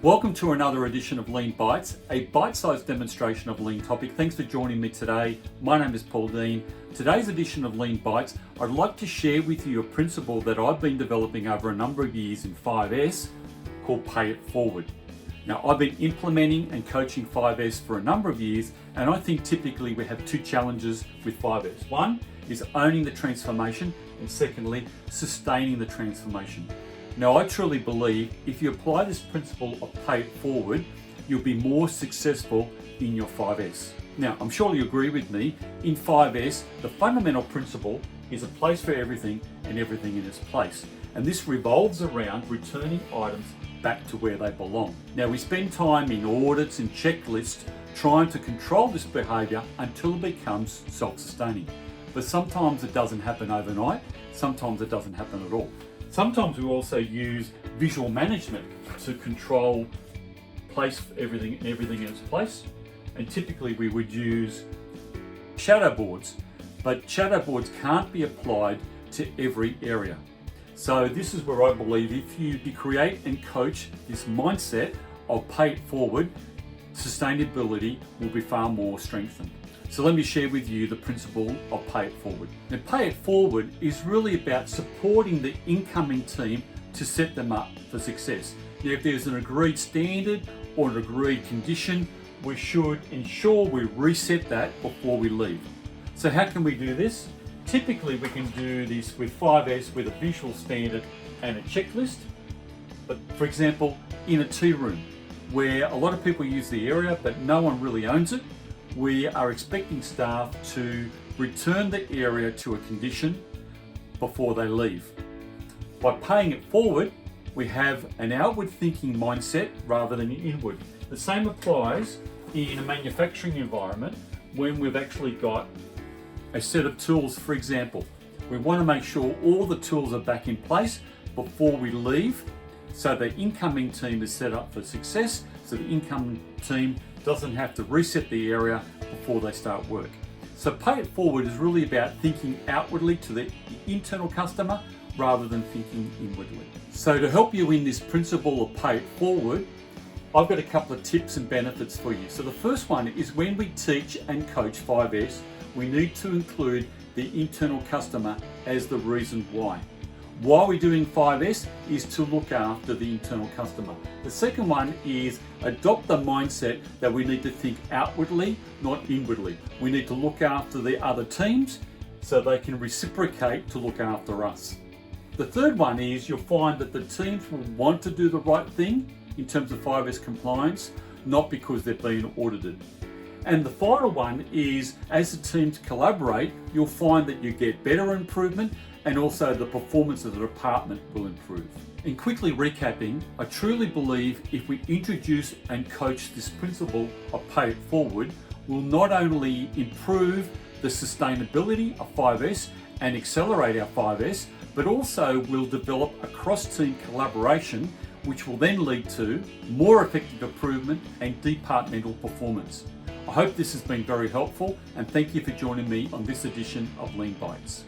Welcome to another edition of Lean Bites, a bite-sized demonstration of lean topic. Thanks for joining me today. My name is Paul Dean. Today's edition of Lean Bites, I'd like to share with you a principle that I've been developing over a number of years in 5S called Pay It Forward. Now, I've been implementing and coaching 5S for a number of years, and I think typically we have two challenges with 5S. One is owning the transformation, and secondly, sustaining the transformation. Now, I truly believe if you apply this principle of pay it forward, you'll be more successful in your 5S. Now, I'm sure you agree with me, in 5S, the fundamental principle is a place for everything and everything in its place. And this revolves around returning items back to where they belong. Now, we spend time in audits and checklists trying to control this behavior until it becomes self-sustaining. But sometimes it doesn't happen overnight, sometimes it doesn't happen at all. Sometimes we also use visual management to control place everything in its place. And typically we would use shadow boards, but shadow boards can't be applied to every area. So this is where I believe if you create and coach this mindset of pay it forward, sustainability will be far more strengthened. So let me share with you the principle of pay it forward. Now, pay it forward is really about supporting the incoming team to set them up for success. Now, if there's an agreed standard or an agreed condition, we should ensure we reset that before we leave. So how can we do this? Typically, we can do this with 5S with a visual standard and a checklist. But for example, in a tea room, where a lot of people use the area, but no one really owns it, we are expecting staff to return the area to a condition before they leave. By paying it forward, we have an outward thinking mindset rather than an inward. The same applies in a manufacturing environment when we've actually got a set of tools. For example, we want to make sure all the tools are back in place before we leave, so the incoming team is set up for success, so the incoming team doesn't have to reset the area before they start work. So pay it forward is really about thinking outwardly to the internal customer rather than thinking inwardly. So to help you in this principle of pay it forward, I've got a couple of tips and benefits for you. So the first one is when we teach and coach 5S, we need to include the internal customer as the reason why. Why we're doing 5S is to look after the internal customer. The second one is adopt the mindset that we need to think outwardly, not inwardly. We need to look after the other teams so they can reciprocate to look after us. The third one is you'll find that the teams will want to do the right thing in terms of 5S compliance, not because they're being audited. And the final one is as the teams collaborate, you'll find that you get better improvement and also the performance of the department will improve. In quickly recapping, I truly believe if we introduce and coach this principle of pay it forward, we'll not only improve the sustainability of 5S and accelerate our 5S, but also will develop a cross-team collaboration which will then lead to more effective improvement and departmental performance. I hope this has been very helpful and thank you for joining me on this edition of Lean Bites.